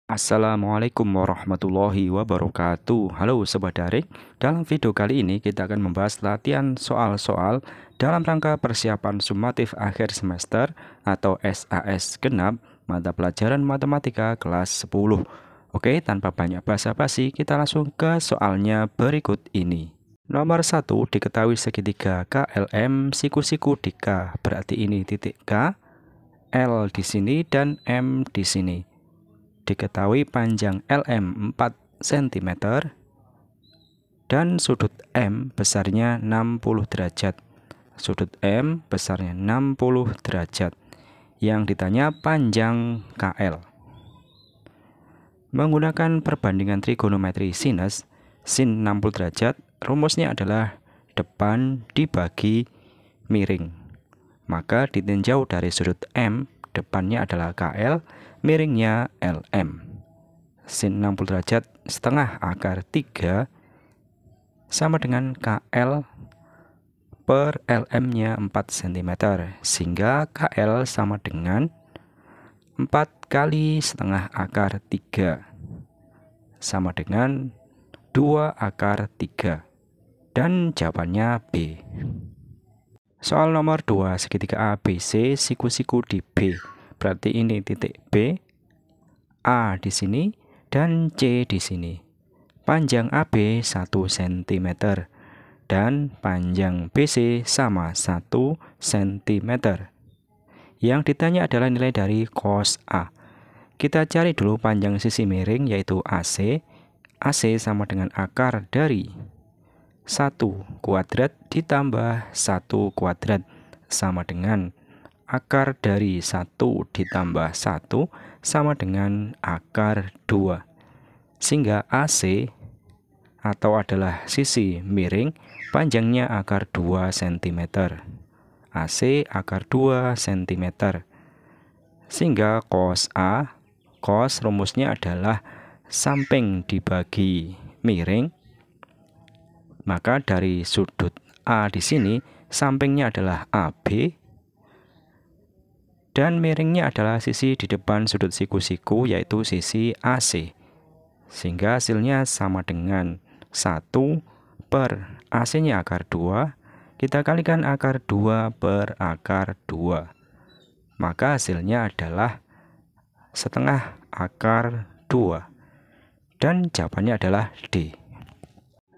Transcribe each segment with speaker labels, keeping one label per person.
Speaker 1: Assalamualaikum warahmatullahi wabarakatuh. Halo Sobat Daring, dalam video kali ini kita akan membahas latihan soal-soal dalam rangka persiapan sumatif akhir semester atau SAS genap mata pelajaran matematika kelas 10. Oke, tanpa banyak basa-basi kita langsung ke soalnya berikut ini. Nomor 1, diketahui segitiga KLM siku-siku di K, berarti ini titik K, L di sini dan M di sini. Diketahui panjang LM 4 cm dan sudut M besarnya 60 derajat. Sudut M besarnya 60 derajat. Yang ditanya panjang KL. Menggunakan perbandingan trigonometri sinus, sin 60 derajat, rumusnya adalah depan dibagi miring. Maka ditinjau dari sudut M, depannya adalah KL, miringnya LM. Sin 60 derajat setengah akar 3 sama dengan KL per LM-nya 4 cm. Sehingga KL sama dengan 4 kali setengah akar 3 sama dengan 2 akar 3. Dan jawabannya B. Soal nomor 2, segitiga ABC siku-siku di B. Berarti ini titik B, A di sini, dan C di sini. Panjang AB 1 cm dan panjang BC sama 1 cm. Yang ditanya adalah nilai dari cos A. Kita cari dulu panjang sisi miring yaitu AC. AC sama dengan akar dari 1 kuadrat ditambah 1 kuadrat sama dengan akar dari 1 ditambah 1 sama dengan akar 2. Sehingga AC atau adalah sisi miring panjangnya akar 2 cm. AC akar 2 cm. Sehingga cos A, cos rumusnya adalah samping dibagi miring. Maka dari sudut A di sini sampingnya adalah AB dan miringnya adalah sisi di depan sudut siku-siku yaitu sisi AC. Sehingga hasilnya sama dengan 1 per AC-nya akar 2. Kita kalikan akar 2 per akar 2. Maka hasilnya adalah setengah akar 2. Dan jawabannya adalah D.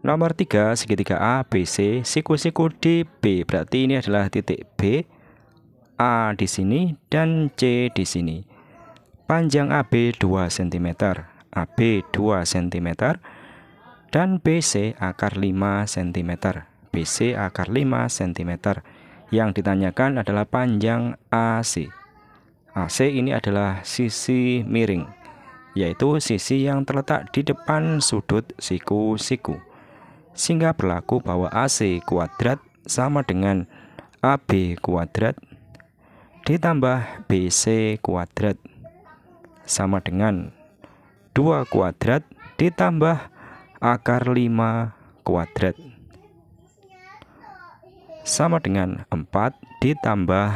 Speaker 1: Nomor 3, segitiga ABC siku-siku di B. Berarti ini adalah titik B, A di sini dan C di sini. Panjang AB 2 cm, AB 2 cm dan BC akar 5 cm. BC akar 5 cm. Yang ditanyakan adalah panjang AC. AC ini adalah sisi miring, yaitu sisi yang terletak di depan sudut siku-siku. Sehingga berlaku bahwa AC kuadrat sama dengan AB kuadrat ditambah BC kuadrat sama dengan 2 kuadrat ditambah akar 5 kuadrat sama dengan 4 ditambah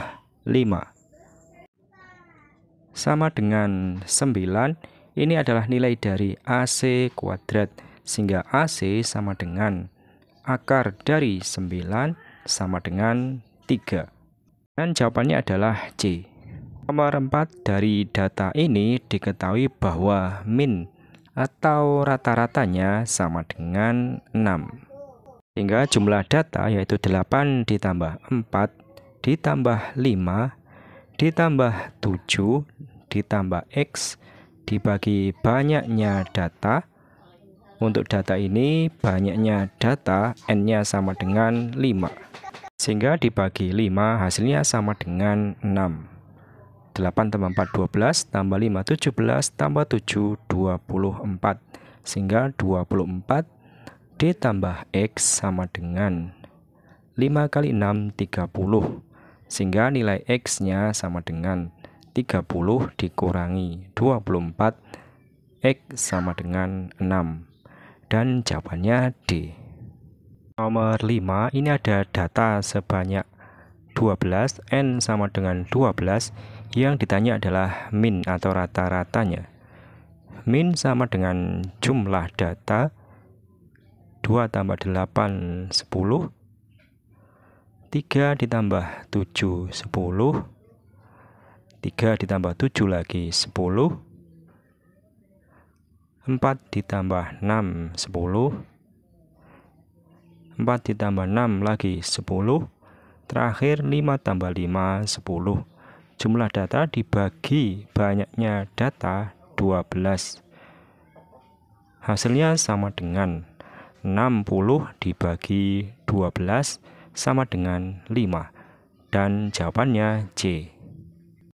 Speaker 1: 5 sama dengan 9. Ini adalah nilai dari AC kuadrat, sehingga AC sama dengan akar dari 9 sama dengan 3. Dan jawabannya adalah C. Nomor 4, dari data ini diketahui bahwa min atau rata-ratanya sama dengan 6. Sehingga jumlah data yaitu 8 ditambah 4 ditambah 5 ditambah 7 ditambah X dibagi banyaknya data. Untuk data ini banyaknya data N-nya sama dengan 5. Sehingga dibagi 5 hasilnya sama dengan 6. 8 tambah 4 12 tambah 5 17 tambah 7 24. Sehingga 24 ditambah X sama dengan 5 kali 6 30. Sehingga nilai X-nya sama dengan 30 dikurangi 24. X sama dengan 6. Dan jawabannya D. Nomor 5, ini ada data sebanyak 12, N sama dengan 12. Yang ditanya adalah min atau rata-ratanya. min sama dengan jumlah data 2 tambah 8 10, 3 ditambah 7 10, 3 ditambah 7 lagi 10, 4 ditambah 6 10, 4 ditambah 6 lagi 10, terakhir 5 tambah 5 10. Jumlah data dibagi banyaknya data 12. Hasilnya sama dengan 60 dibagi 12 sama dengan 5. Dan jawabannya C.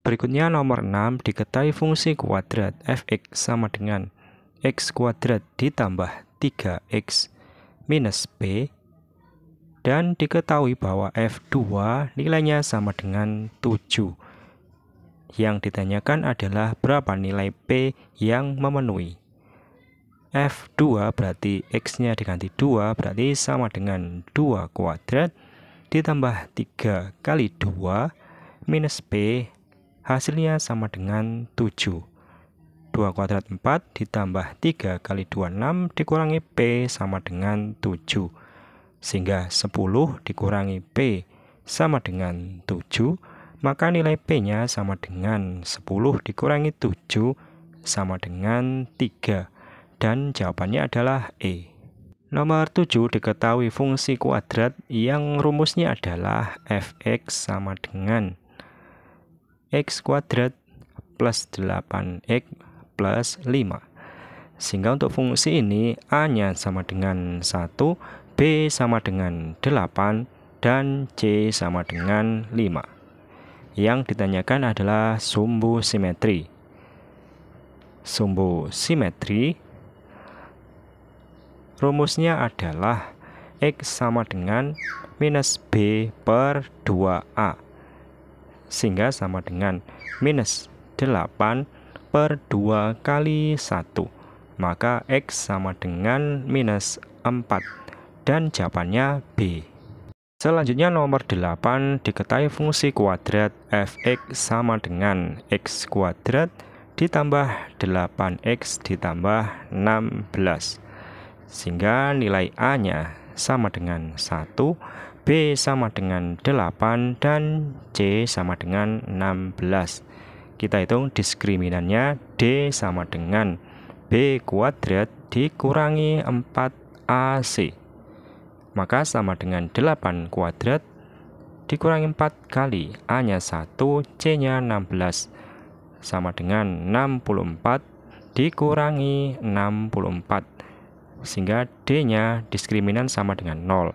Speaker 1: Berikutnya nomor 6, diketahui fungsi kuadrat f(x) sama dengan x kuadrat ditambah 3x minus b. Dan diketahui bahwa f2 nilainya sama dengan 7. Yang ditanyakan adalah berapa nilai P yang memenuhi. F2 berarti X-nya diganti 2, berarti sama dengan 2 kuadrat ditambah 3 kali 2 minus P, hasilnya sama dengan 7. 2 kuadrat 4 ditambah 3 kali 2 6 dikurangi P sama dengan 7. Sehingga 10 dikurangi P sama dengan 7. Maka nilai P-nya sama dengan 10 dikurangi 7 sama dengan 3. Dan jawabannya adalah E. Nomor 7, diketahui fungsi kuadrat yang rumusnya adalah f(x) sama dengan x kuadrat plus 8x plus 5. Sehingga untuk fungsi ini A-nya sama dengan 1, B sama dengan 8, dan C sama dengan 5. Yang ditanyakan adalah sumbu simetri. Sumbu simetri rumusnya adalah X sama dengan minus B per 2A. Sehingga sama dengan minus 8 per 2 kali 1. Maka X sama dengan minus 4. Dan jawabannya B. Selanjutnya nomor 8, diketahui fungsi kuadrat f(x) sama dengan x kuadrat ditambah 8x ditambah 16. Sehingga nilai A-nya sama dengan 1, B sama dengan 8, dan C sama dengan 16. Kita hitung diskriminannya, D sama dengan B kuadrat dikurangi 4AC. Maka sama dengan 8 kuadrat dikurangi 4 kali A-nya 1, C-nya 16. Sama dengan 64 dikurangi 64. Sehingga D-nya diskriminan sama dengan 0.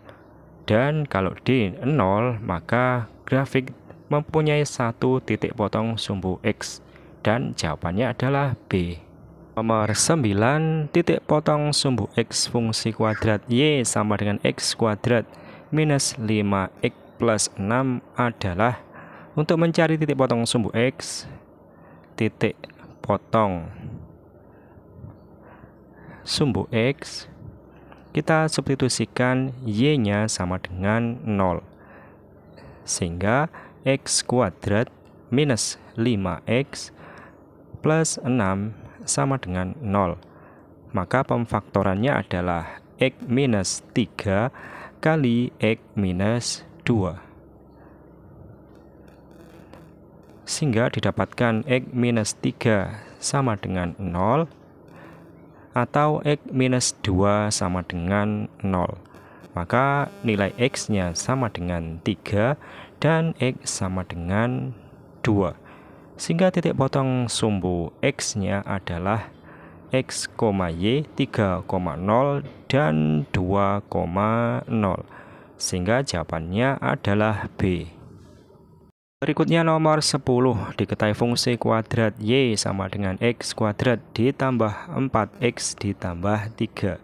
Speaker 1: Dan kalau D 0, maka grafik mempunyai satu titik potong sumbu X. Dan jawabannya adalah B. Nomor 9, titik potong sumbu X fungsi kuadrat Y sama dengan X kuadrat minus 5X plus 6 adalah, untuk mencari titik potong sumbu X, titik potong sumbu X, kita substitusikan Y-nya sama dengan 0. Sehingga X kuadrat minus 5X plus 6 sama dengan 0. Maka pemfaktorannya adalah X minus 3 kali X minus 2. Sehingga didapatkan X minus 3 sama dengan 0, atau X minus 2 sama dengan 0. Maka nilai X-nya sama dengan 3 dan X sama dengan 2. Sehingga titik potong sumbu X-nya adalah X, Y 3,0 dan 2,0. Sehingga jawabannya adalah B. Berikutnya nomor 10, diketahui fungsi kuadrat Y sama dengan X kuadrat ditambah 4X ditambah 3.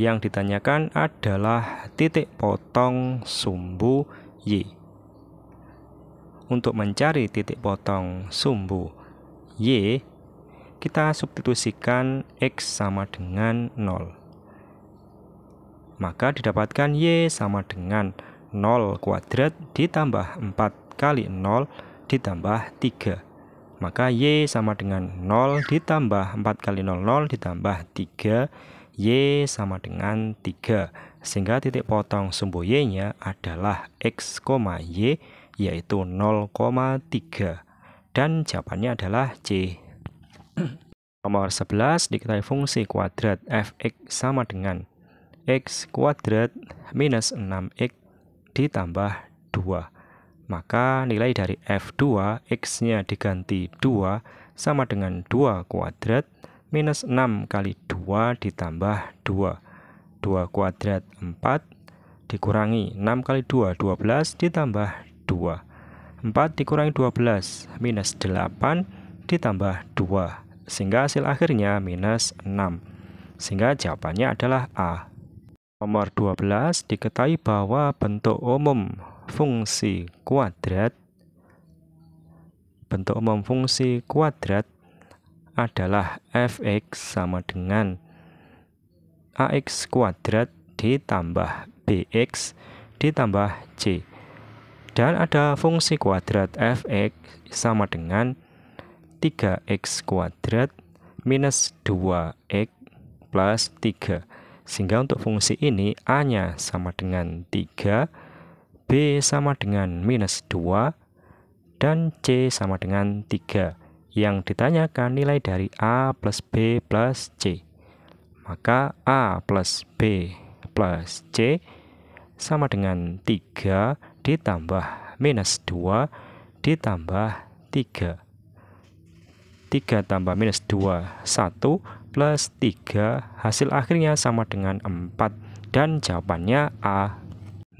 Speaker 1: Yang ditanyakan adalah titik potong sumbu Y. Untuk mencari titik potong sumbu Y, kita substitusikan X sama dengan 0. Maka didapatkan Y sama dengan 0 kuadrat ditambah 4 kali 0 ditambah 3. Maka Y sama dengan 0 ditambah 4 kali 0, 0 ditambah 3, Y sama dengan 3. Sehingga titik potong sumbu Y-nya adalah X, Y, yaitu 0,3. Dan jawabannya adalah C. Nomor 11, diketahui fungsi kuadrat f(x) sama dengan x kuadrat minus 6x ditambah 2. Maka nilai dari f2, x-nya diganti 2, sama dengan 2 kuadrat minus 6 kali 2 ditambah 2. 2 kuadrat 4 dikurangi 6 kali 2, 12 ditambah 2. 4 dikurangi 12, minus 8 ditambah 2. Sehingga hasil akhirnya minus 6. Sehingga jawabannya adalah A. Nomor 12, diketahui bahwa bentuk umum fungsi kuadrat adalah f(x) sama dengan ax kuadrat ditambah bx ditambah c. Dan ada fungsi kuadrat f(x) sama dengan 3x kuadrat minus 2x plus 3. Sehingga untuk fungsi ini A-nya sama dengan 3, B sama dengan minus 2, dan C sama dengan 3. Yang ditanyakan nilai dari A plus B plus C. Maka A plus B plus C sama dengan 3 ditambah minus 2 ditambah 3. 3 tambah minus 2, 1 plus 3, hasil akhirnya sama dengan 4. Dan jawabannya A.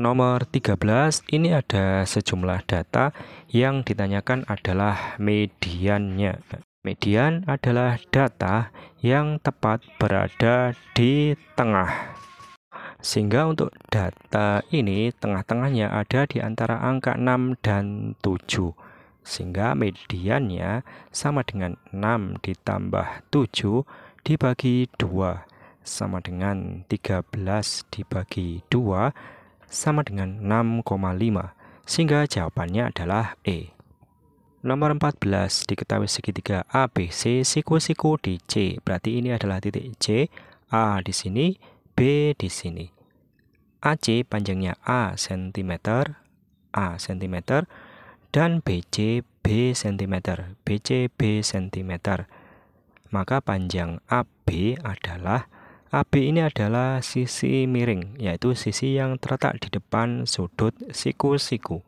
Speaker 1: Nomor 13, ini ada sejumlah data yang ditanyakan adalah mediannya. Median adalah data yang tepat berada di tengah. Sehingga untuk data ini tengah-tengahnya ada di antara angka 6 dan 7. Sehingga mediannya sama dengan 6 ditambah 7 dibagi 2 sama dengan 13 dibagi 2 sama dengan 6,5. Sehingga jawabannya adalah E. Nomor 14, diketahui segitiga ABC siku-siku di C. Berarti ini adalah titik C, A di sini, B di sini. AC panjangnya A cm, dan BC B cm, BC B cm. Maka panjang AB ini adalah sisi miring, yaitu sisi yang terletak di depan sudut siku-siku.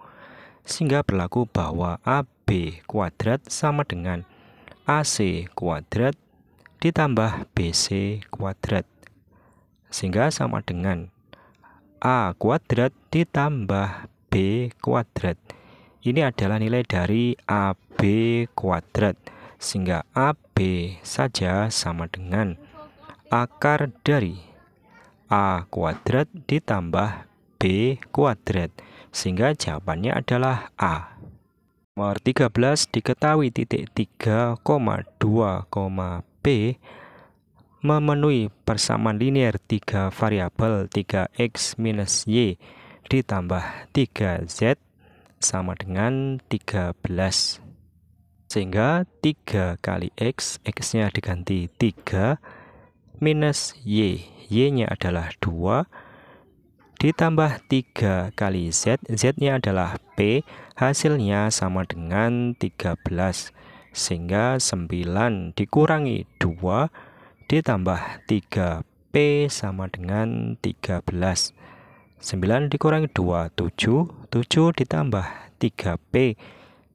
Speaker 1: Sehingga berlaku bahwa AB kuadrat sama dengan AC kuadrat ditambah BC kuadrat. Sehingga sama dengan A kuadrat ditambah B kuadrat. Ini adalah nilai dari AB kuadrat. Sehingga AB saja sama dengan akar dari A kuadrat ditambah B kuadrat. Sehingga jawabannya adalah A. Nomor 13, diketahui titik 3, 2, P memenuhi persamaan linear 3 variabel 3x minus y ditambah 3z sama dengan 13. Sehingga 3 kali x, x-nya diganti 3, minus y, y-nya adalah 2, ditambah 3 kali z, z-nya adalah p, hasilnya sama dengan 13. Sehingga 9 dikurangi 2 ditambah 3p sama dengan 13. 9 dikurangi 2, 7. 7 ditambah 3p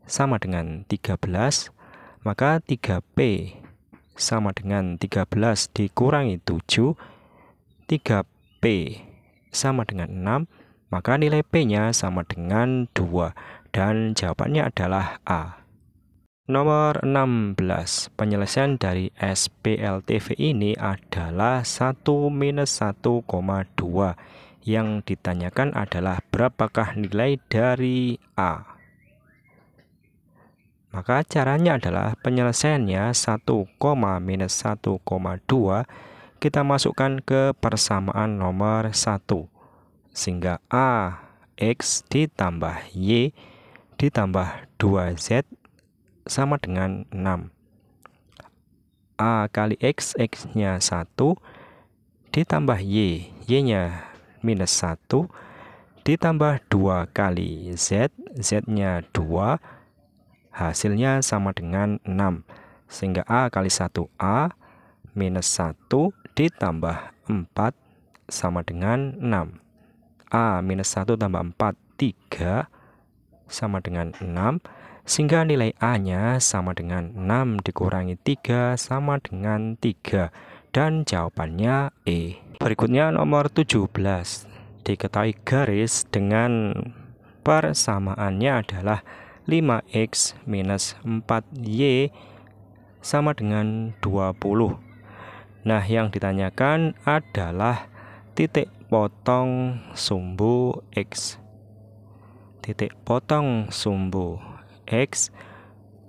Speaker 1: sama dengan 13. Maka 3p sama dengan 13 dikurangi 7. 3p sama dengan 6. Maka nilai p-nya sama dengan 2. Dan jawabannya adalah A. Nomor 16, penyelesaian dari SPLTV ini adalah 1 minus 1,2. Yang ditanyakan adalah berapakah nilai dari A. Maka caranya adalah penyelesaiannya 1, minus 1,2 kita masukkan ke persamaan nomor 1. Sehingga A, X ditambah Y ditambah 2Z sama dengan 6. A kali X, X-nya 1, ditambah Y, Y-nya minus 1, ditambah 2 kali Z, Z-nya 2, hasilnya sama dengan 6. Sehingga A kali 1A minus 1 ditambah 4 sama dengan 6. A minus 1 tambah 4, 3 sama dengan 6. Sehingga nilai A-nya sama dengan 6 dikurangi 3 sama dengan 3. Dan jawabannya E. Berikutnya nomor 17. Diketahui garis dengan persamaannya adalah 5X minus 4Y sama dengan 20. Nah, yang ditanyakan adalah titik potong sumbu X. Titik potong sumbu X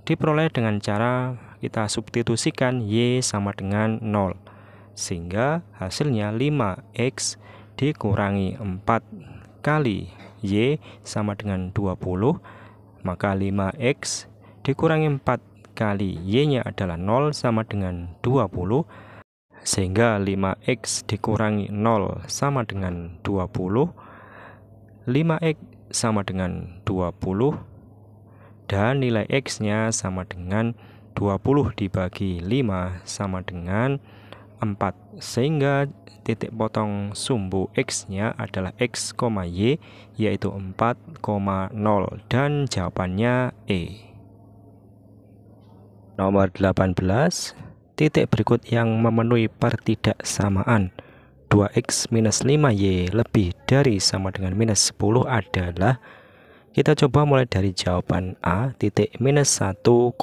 Speaker 1: diperoleh dengan cara kita substitusikan Y sama dengan 0. Sehingga hasilnya 5X dikurangi 4 kali Y sama dengan 20. Maka 5X dikurangi 4 kali Y-nya adalah 0 sama dengan 20. Sehingga 5X dikurangi 0 sama dengan 20. 5X sama dengan 20. Dan nilai X-nya sama dengan 20 dibagi 5 sama dengan 4. Sehingga titik potong sumbu X-nya adalah X, Y, yaitu 4,0. Dan jawabannya E. Nomor 18. Titik berikut yang memenuhi pertidaksamaan 2X minus 5Y lebih dari sama dengan minus 10 adalah, kita coba mulai dari jawaban A, titik minus 1,2.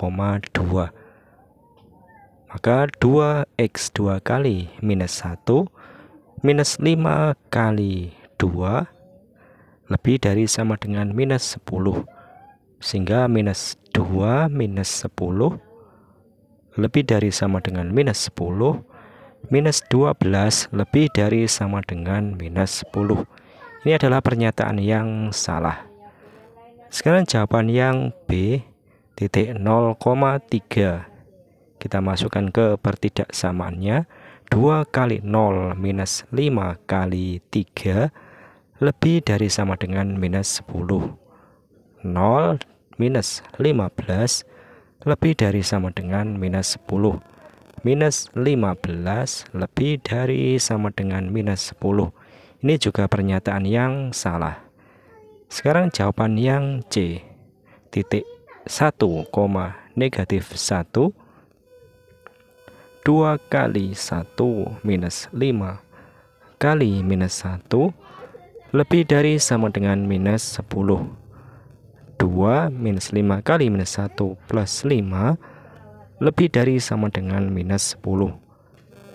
Speaker 1: Maka 2X 2 kali minus 1 minus 5 kali 2 lebih dari sama dengan minus 10. Sehingga minus 2 minus 10 lebih dari sama dengan minus 10. Minus 12 lebih dari sama dengan minus 10. Ini adalah pernyataan yang salah. Sekarang jawaban yang B, titik 0,3. Kita masukkan ke pertidaksamaannya. 2 kali 0 minus 5 kali 3 lebih dari sama dengan minus 10. 0 minus 15 lebih dari sama dengan minus 10. Minus 15 lebih dari sama dengan minus 10. Ini juga pernyataan yang salah. Sekarang jawaban yang C, titik 1, negatif 1. 2 kali 1 minus 5 kali minus 1 lebih dari sama dengan minus 10. 2 minus 5 kali minus 1 plus 5 lebih dari sama dengan minus 10.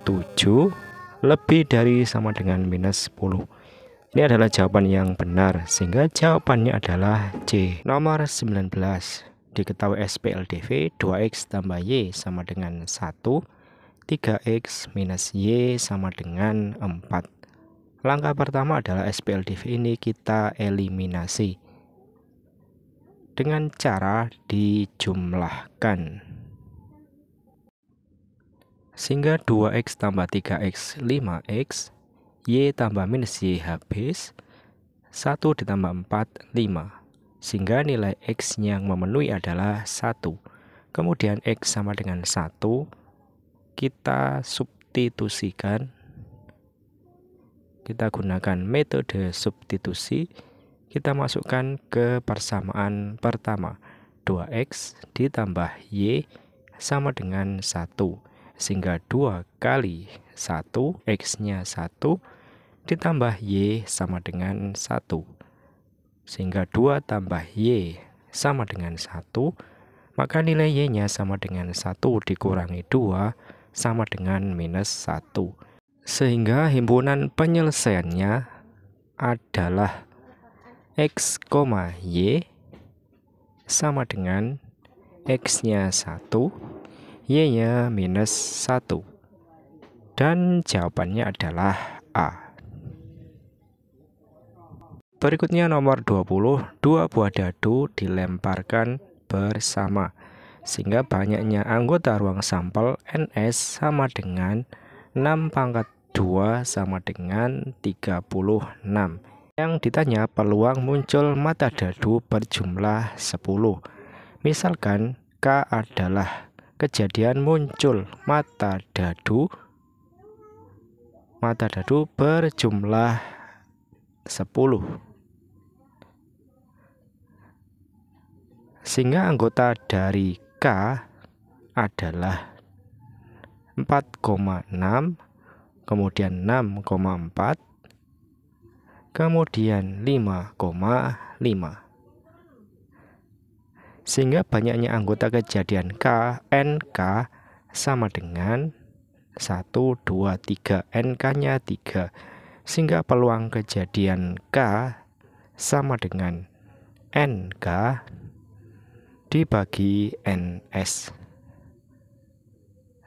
Speaker 1: 7 lebih dari sama dengan minus 10. Ini adalah jawaban yang benar, sehingga jawabannya adalah C. Nomor 19. Diketahui SPLDV 2X tambah Y sama dengan 1. 3X minus Y sama dengan 4. Langkah pertama adalah SPLDV ini kita eliminasi dengan cara dijumlahkan. Sehingga 2X tambah 3X 5X, Y tambah minus Y habis, 1 ditambah 4 5. Sehingga nilai X yang memenuhi adalah 1. Kemudian X sama dengan 1, kita substitusikan. Kita gunakan metode substitusi. Kita masukkan ke persamaan pertama. 2X ditambah Y sama dengan 1. Sehingga 2 kali 1, X-nya 1, ditambah Y sama dengan 1. Sehingga 2 tambah Y sama dengan 1. Maka nilai Y-nya sama dengan 1 dikurangi 2 sama dengan minus 1. Sehingga himpunan penyelesaiannya adalah X, Y sama dengan X-nya 1, Y-nya minus 1. Dan jawabannya adalah A. Berikutnya nomor 20. 2 buah dadu dilemparkan bersama. Sehingga banyaknya anggota ruang sampel NS sama dengan 6 pangkat 2 sama dengan 36. Yang ditanya peluang muncul mata dadu berjumlah 10. Misalkan K adalah kejadian muncul mata dadu berjumlah 10. Sehingga anggota dari K adalah 4,6, kemudian 6,4, kemudian 5,5. Sehingga banyaknya anggota kejadian K, NK sama dengan 1, 2, 3, NK-nya 3. Sehingga peluang kejadian K sama dengan NK dibagi NS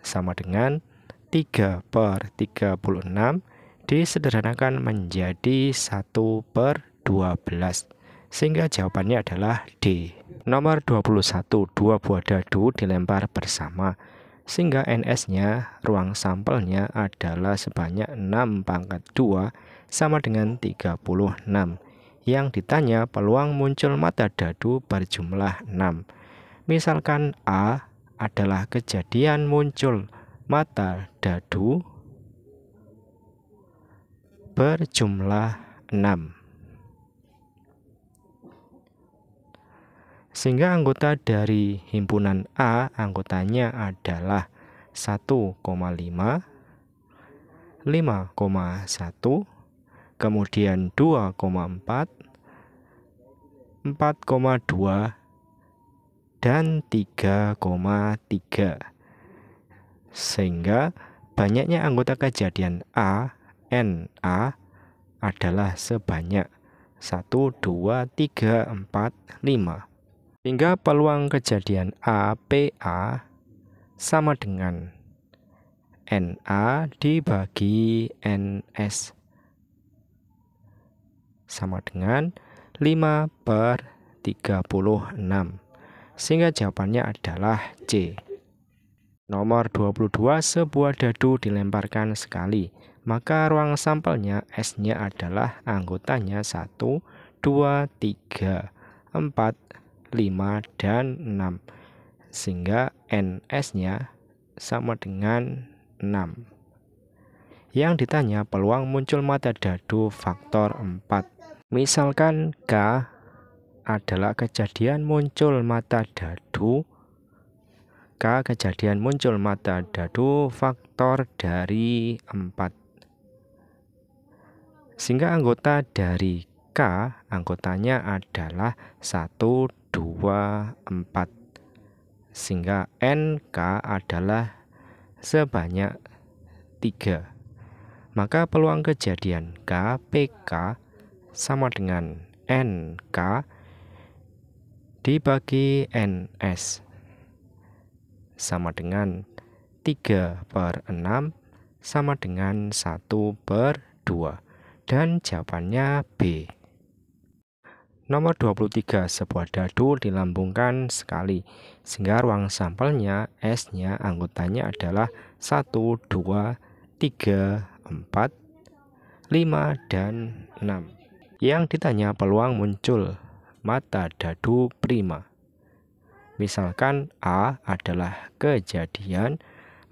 Speaker 1: sama dengan 3/36, disederhanakan menjadi 1/12, sehingga jawabannya adalah D. Nomor 21, 2 buah dadu dilempar bersama, sehingga NS-nya, ruang sampelnya adalah sebanyak 6 pangkat 2 sama dengan 36. Yang ditanya peluang muncul mata dadu berjumlah 6. Misalkan A adalah kejadian muncul mata dadu berjumlah 6. Sehingga anggota dari himpunan A, anggotanya adalah 1,5, 5,1, kemudian 2,4, 4,2, dan 3,3. Sehingga banyaknya anggota kejadian A, NA adalah sebanyak 1, 2, 3, 4, 5. Sehingga peluang kejadian A, PA sama dengan NA dibagi NS sama dengan 5/36. Sehingga jawabannya adalah C. Nomor 22, sebuah dadu dilemparkan sekali, maka ruang sampelnya S-nya adalah anggotanya 1, 2, 3, 4, 5, dan 6. Sehingga NS-nya sama dengan 6. Yang ditanya peluang muncul mata dadu faktor 4. Misalkan K adalah kejadian muncul mata dadu, faktor dari 4. Sehingga anggota dari K, anggotanya adalah 1, 2, 4. Sehingga NK adalah sebanyak 3. Maka peluang kejadian K, PK sama dengan NK dibagi NS sama dengan 3/6 sama dengan 1/2. Dan jawabannya B. Nomor 23, sebuah dadu dilambungkan sekali, sehingga ruang sampelnya S-nya anggotanya adalah 1, 2, 3, 4, 5, dan 6. Yang ditanya peluang muncul mata dadu prima. Misalkan A adalah kejadian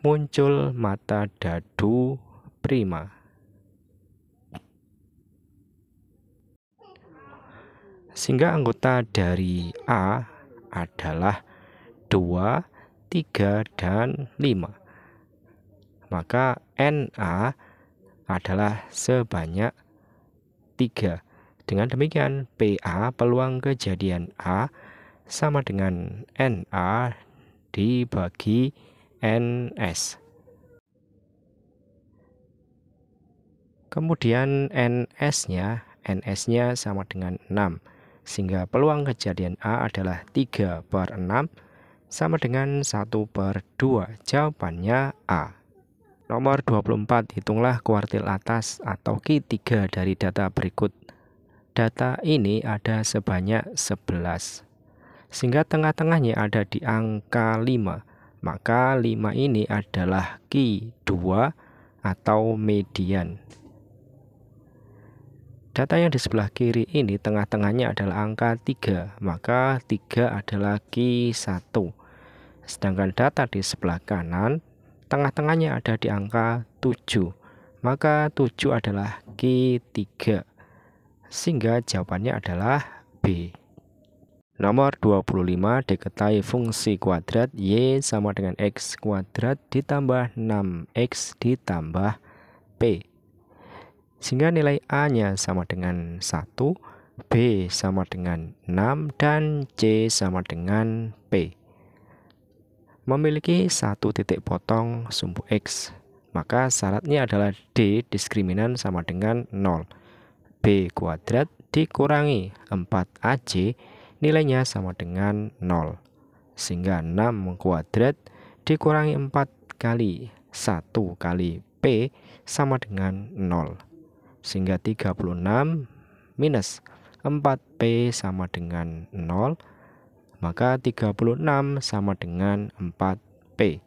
Speaker 1: muncul mata dadu prima. Sehingga anggota dari A adalah 2, 3, dan 5. Maka NA adalah sebanyak 3. Dengan demikian PA, peluang kejadian A sama dengan NA dibagi NS. Kemudian NS-nya sama dengan 6. Sehingga peluang kejadian A adalah 3/6 sama dengan 1/2. Jawabannya A. Nomor 24, hitunglah kuartil atas atau Q3 dari data berikut. Data ini ada sebanyak 11. sehingga tengah-tengahnya ada di angka 5. Maka 5 ini adalah Q2 atau median. Data yang di sebelah kiri ini tengah-tengahnya adalah angka 3, maka 3 adalah Q1. Sedangkan data di sebelah kanan tengah-tengahnya ada di angka 7, maka 7 adalah Q3. Sehingga jawabannya adalah B. Nomor 25, diketahui fungsi kuadrat Y sama dengan X kuadrat ditambah 6X ditambah P. Sehingga nilai A-nya sama dengan 1, B sama dengan 6, dan C sama dengan P. Memiliki satu titik potong sumbu X, maka syaratnya adalah D diskriminan sama dengan 0. B kuadrat dikurangi 4AC nilainya sama dengan 0. Sehingga 6 kuadrat dikurangi 4 kali 1 kali P sama dengan 0. Sehingga 36 minus 4P sama dengan 0. Maka 36 sama dengan 4P.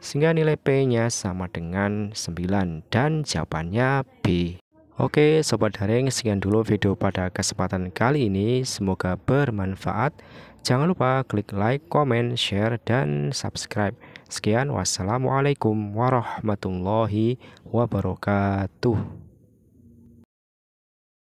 Speaker 1: Sehingga nilai P-nya sama dengan 9 dan jawabannya B. Oke Sobat Daring, sekian dulu video pada kesempatan kali ini. Semoga bermanfaat. Jangan lupa klik like, comment, share, dan subscribe. Sekian, wassalamualaikum warahmatullahi wabarakatuh.